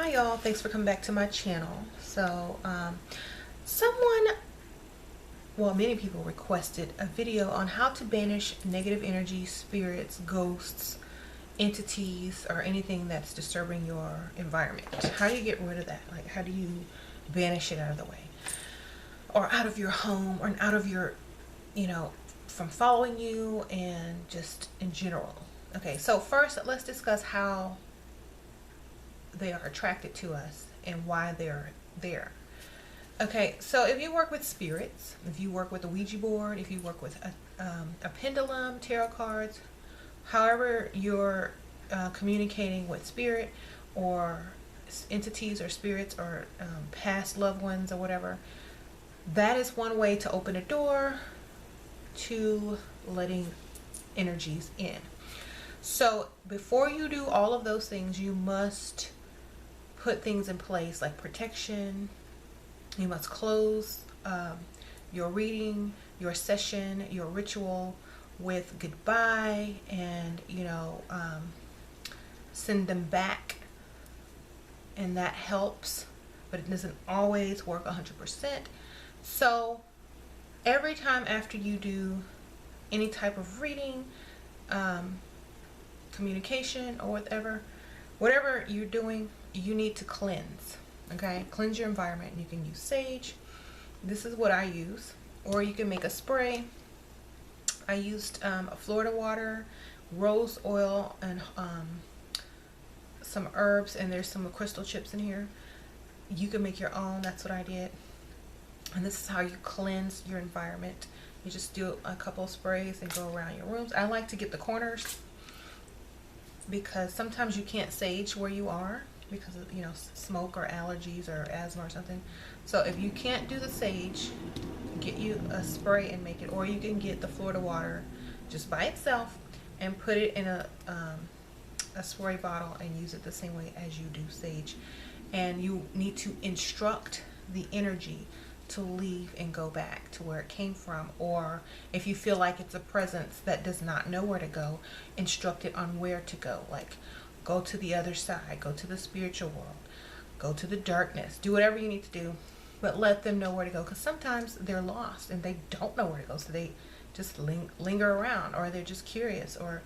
Hi y'all, thanks for coming back to my channel. Many people requested a video on how to banish negative energy, spirits, ghosts, entities, or anything that's disturbing your environment. How do you get rid of that? Like, how do you banish it out of the way? Or out of your home, or out of your, from following you, and just in general. Okay, so first let's discuss how they are attracted to us and why they're there. Okay, so if you work with spirits, if you work with a Ouija board, if you work with a pendulum, tarot cards, however you're communicating with spirit or entities or spirits or past loved ones or whatever, that is one way to open a door to letting energies in. So before you do all of those things, you must put things in place like protection. You must close your reading, your session, your ritual with goodbye, and send them back, and that helps, but it doesn't always work 100%. So every time after you do any type of reading, communication, or whatever you're doing, you need to cleanse. Okay, cleanse your environment. You can use sage. This is what I use, or you can make a spray. I used Florida water, rose oil, and some herbs, and there's some crystal chips in here. You can make your own. That's what I did. And this is how you cleanse your environment. You just do a couple of sprays and go around your rooms. I like to get the corners because sometimes you can't sage where you are because of smoke or allergies or asthma or something. So if you can't do the sage, get you a spray and make it, or you can get the Florida water just by itself and put it in a spray bottle and use it the same way as you do sage. And you need to instruct the energy to leave and go back to where it came from. Or if you feel like it's a presence that does not know where to go, instruct it on where to go. Like, go to the other side, go to the spiritual world, go to the darkness, do whatever you need to do, but let them know where to go, because sometimes they're lost and they don't know where to go, so they just linger around, or they're just curious, or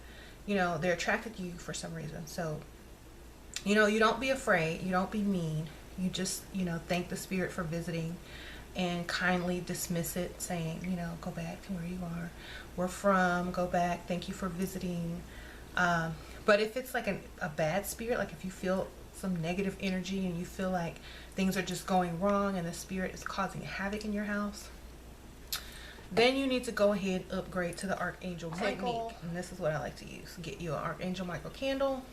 they're attracted to you for some reason. So you don't be afraid, you don't be mean, you just thank the spirit for visiting and kindly dismiss it, saying go back to where you are, we're from, go back, thank you for visiting. But if it's like a bad spirit, like if you feel some negative energy and you feel like things are just going wrong and the spirit is causing havoc in your house, then you need to go ahead and upgrade to the Archangel Michael. And this is what I like to use. Get you an Archangel Michael candle.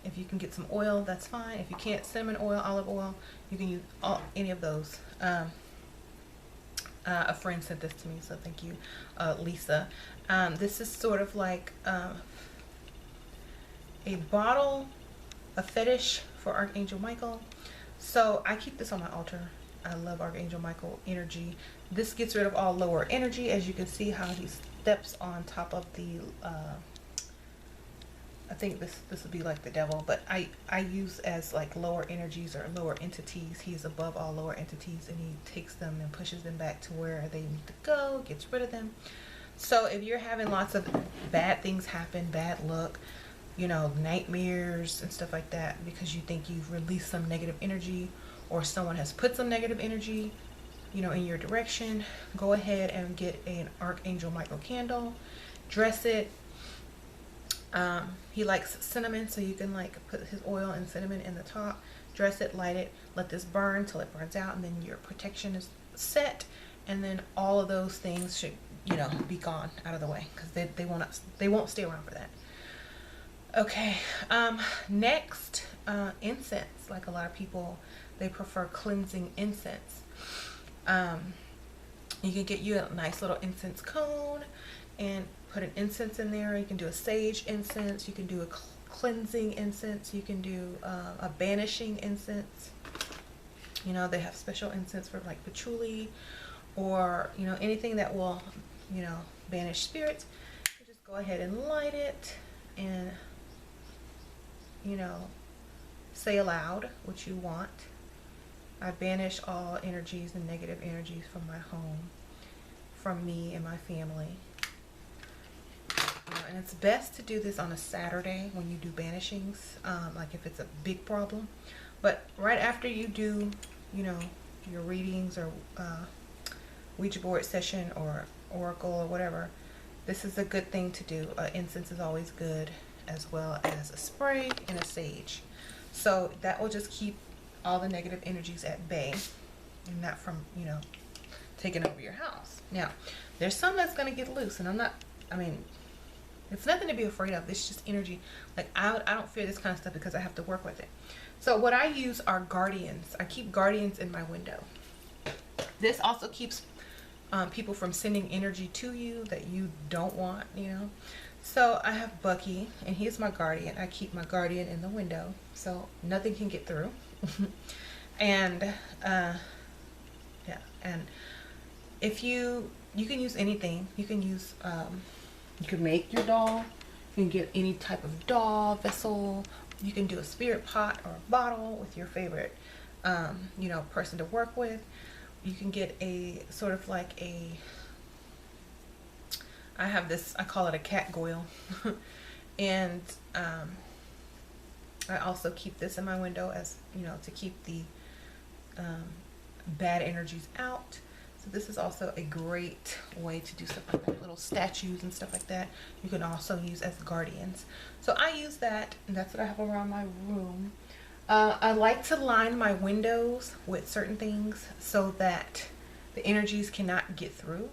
If you can get some oil, that's fine. If you can't, cinnamon oil, olive oil, you can use any of those. A friend sent this to me, so thank you, Lisa. This is sort of like a bottle, a fetish for Archangel Michael. So I keep this on my altar. I love Archangel Michael energy. This gets rid of all lower energy, as you can see how he steps on top of the I think this would be like the devil, but I use as like lower energies or lower entities. He's above all lower entities, and he takes them and pushes them back to where they need to go, gets rid of them. So if you're having lots of bad things happen, bad luck, nightmares and stuff like that, because you think you've released some negative energy, or someone has put some negative energy in your direction, go ahead and get an Archangel Michael candle, dress it. He likes cinnamon, so you can like put his oil and cinnamon in the top, dress it, light it, let this burn till it burns out, and then your protection is set, and then all of those things should be gone out of the way, because they won't stay around for that. Okay, next, incense. Like a lot of people, they prefer cleansing incense. You can get you a nice little incense cone and put an incense in there. You can do a sage incense, you can do a cleansing incense, you can do a banishing incense. They have special incense for like patchouli, or anything that will banish spirits. You just go ahead and light it and say aloud what you want. I banish all energies and negative energies from my home, from me and my family. And it's best to do this on a Saturday when you do banishings, like if it's a big problem. But right after you do, you know, your readings or Ouija board session or oracle or whatever, this is a good thing to do. Incense is always good, as well as a spray and a sage. So that will just keep all the negative energies at bay and not from, you know, taking over your house. Now, there's some that's going to get loose, and I mean, it's nothing to be afraid of. It's just energy. Like, I don't fear this kind of stuff because I have to work with it. So what I use are guardians. I keep guardians in my window. This also keeps people from sending energy to you that you don't want, you know. So I have Bucky, and he's my guardian. I keep my guardian in the window so nothing can get through. And yeah, and if you can use anything. You can use you can make your doll. You can get any type of doll vessel. You can do a spirit pot or a bottle with your favorite you know, person to work with. You can get a sort of like a, I have this, I call it a cat goyle. And I also keep this in my window as, you know, to keep the bad energies out. So this is also a great way to do stuff like that. Little statues and stuff like that you can also use as guardians. So I use that, and that's what I have around my room. I like to line my windows with certain things so that the energies cannot get through.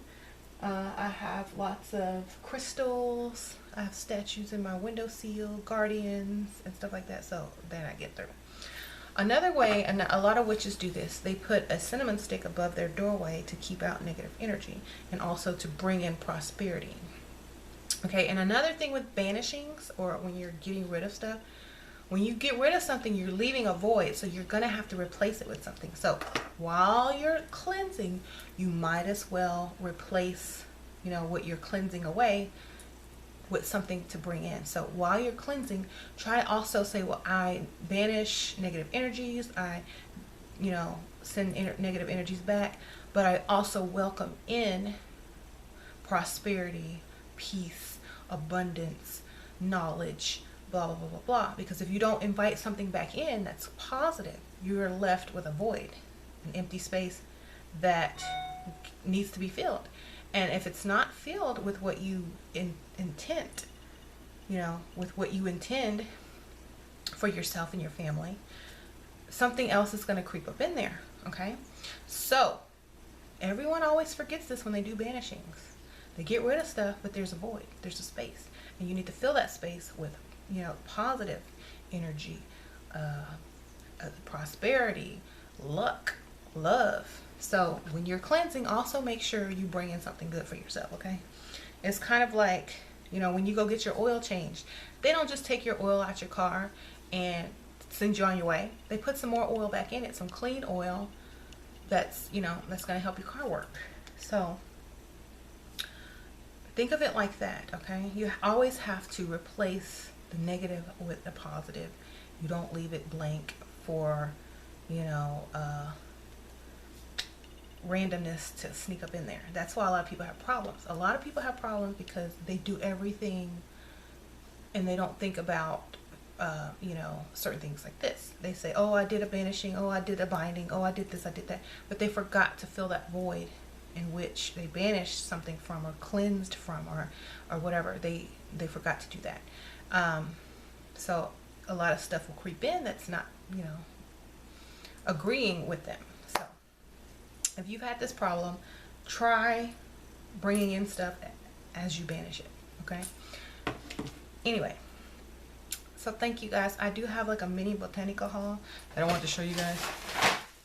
I have lots of crystals. I have statues in my windowsill, guardians, and stuff like that, so then I get through. Another way, and a lot of witches do this, they put a cinnamon stick above their doorway to keep out negative energy and also to bring in prosperity. Okay, and another thing with banishings, or when you're getting rid of stuff, when you get rid of something, you're leaving a void, so you're going to have to replace it with something. So while you're cleansing, you might as well replace, you know, what you're cleansing away with something to bring in. So while you're cleansing, try to also say, well, I banish negative energies. I, you know, send negative energies back, but I also welcome in prosperity, peace, abundance, knowledge, blah, blah, blah, blah, blah. Because if you don't invite something back in that's positive, you're left with a void, an empty space that needs to be filled. And if it's not filled with what you intend, you know, with what you intend for yourself and your family, something else is going to creep up in there. Okay, so everyone always forgets this when they do banishings. They get rid of stuff, but there's a void, there's a space, and you need to fill that space with, you know, positive energy, prosperity, luck, love. So when you're cleansing, also make sure you bring in something good for yourself. Okay, it's kind of like, you know, when you go get your oil changed, they don't just take your oil out your car and send you on your way. They put some more oil back in it, some clean oil that's, you know, that's going to help your car work. So think of it like that. Okay, you always have to replace the negative with the positive. You don't leave it blank for, you know, randomness to sneak up in there. That's why a lot of people have problems. A lot of people have problems because they do everything and they don't think about you know, certain things like this. They say, oh, I did a banishing, oh, I did a binding, oh, I did this, I did that, but they forgot to fill that void in which they banished something from, or cleansed from, or whatever. They forgot to do that. So a lot of stuff will creep in that's not, you know, agreeing with them. So if you've had this problem, try bringing in stuff as you banish it. Okay, anyway, so thank you guys. I do have like a mini Botanica haul that I want to show you guys.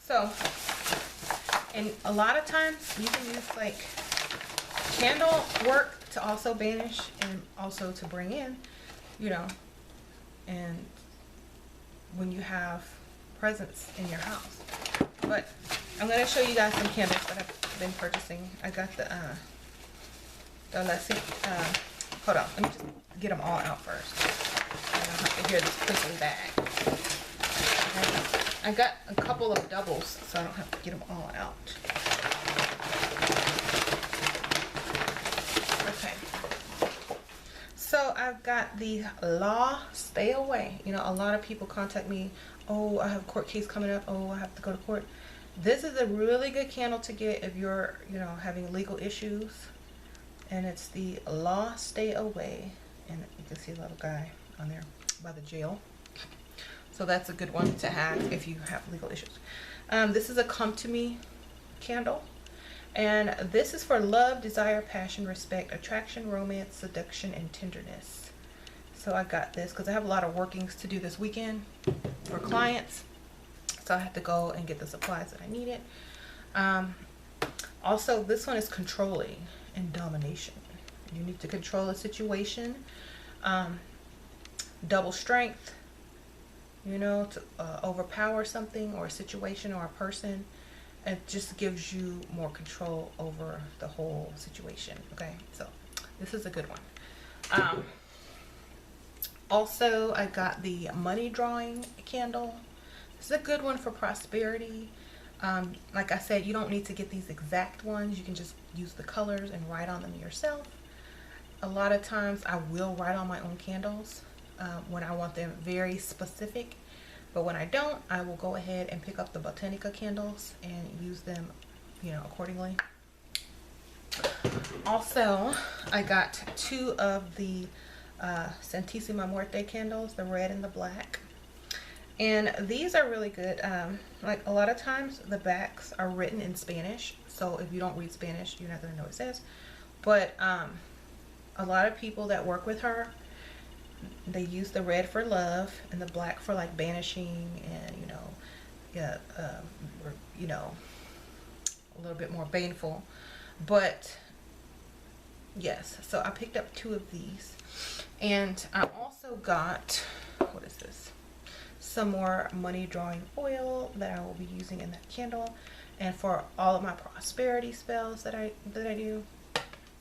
So, and a lot of times you can use like candle work to also banish and also to bring in, you know, and when you have presents in your house. But I'm going to show you guys some candles that I've been purchasing. I got the let's see, hold on, let me just get them all out first. I don't have to hear this clicking bag. I got a couple of doubles, so I don't have to get them all out. Okay. So I've got the Law Stay Away. You know, a lot of people contact me, oh, I have a court case coming up, oh, I have to go to court. This is a really good candle to get if you're, you know, having legal issues. And it's the Law Stay Away. And you can see a little guy on there by the jail. So that's a good one to have if you have legal issues. This is a Come To Me candle. And this is for love, desire, passion, respect, attraction, romance, seduction, and tenderness. So I got this because I have a lot of workings to do this weekend for clients. So I have to go and get the supplies that I needed. Also, this one is controlling and domination. You need to control a situation. Double strength. You know, to overpower something or a situation or a person. It just gives you more control over the whole situation. Okay, so this is a good one. Also, I got the money drawing candle. This is a good one for prosperity. Like I said, you don't need to get these exact ones. You can just use the colors and write on them yourself. A lot of times I will write on my own candles when I want them very specific. But when I don't, I will go ahead and pick up the Botanica candles and use them, you know, accordingly. Also, I got 2 of the Santissima Muerte candles, the red and the black. And these are really good. Like a lot of times the backs are written in Spanish. So if you don't read Spanish, you're not going to know what it says. But a lot of people that work with her, they use the red for love and the black for like banishing and, you know, yeah, or, you know, a little bit more baneful. But yes, so I picked up 2 of these. And I also got, what is this? Some more money drawing oil that I will be using in that candle. And for all of my prosperity spells that I do.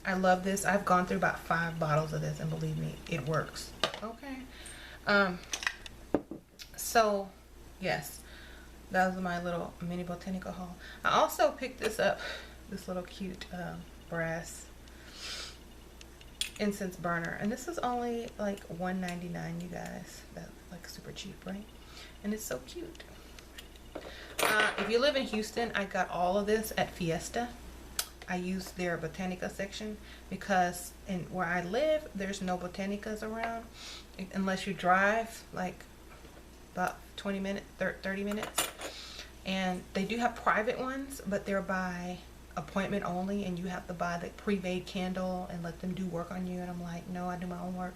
I love this. I've gone through about 5 bottles of this, and believe me, it works. Okay. So yes, that was my little mini Botanica haul. I also picked this up, this little cute brass incense burner, and this is only like $1.99, you guys. That's like super cheap, right? And it's so cute. If you live in Houston, I got all of this at Fiesta. I use their Botanica section because in where I live, there's no Botanicas around unless you drive like about 20 minutes, 30 minutes. And they do have private ones, but they're by appointment only, and you have to buy the pre-made candle and let them do work on you. And I'm like, no, I do my own work.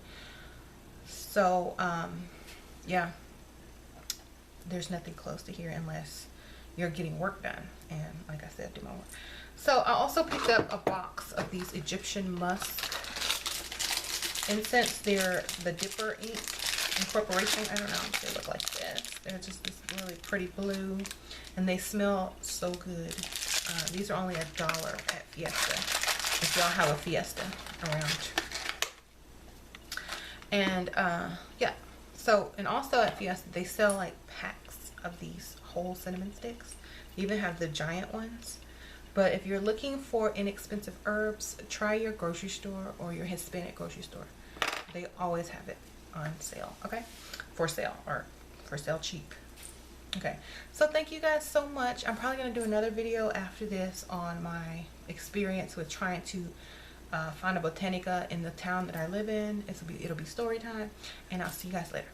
So yeah, there's nothing close to here unless you're getting work done. And like I said, do my work. So I also picked up a box of these Egyptian musk incense. They're the Dipper Ink Incorporation. I don't know if they look like this. They're just this really pretty blue, and they smell so good. These are only $1 at Fiesta if y'all have a Fiesta around. And yeah, so, and also at Fiesta they sell like packs of these whole cinnamon sticks. They even have the giant ones. But if you're looking for inexpensive herbs, try your grocery store or your Hispanic grocery store. They always have it on sale, okay? For sale, or for sale cheap. Okay, so thank you guys so much. I'm probably going to do another video after this on my experience with trying to find a Botanica in the town that I live in. It'll be story time, and I'll see you guys later.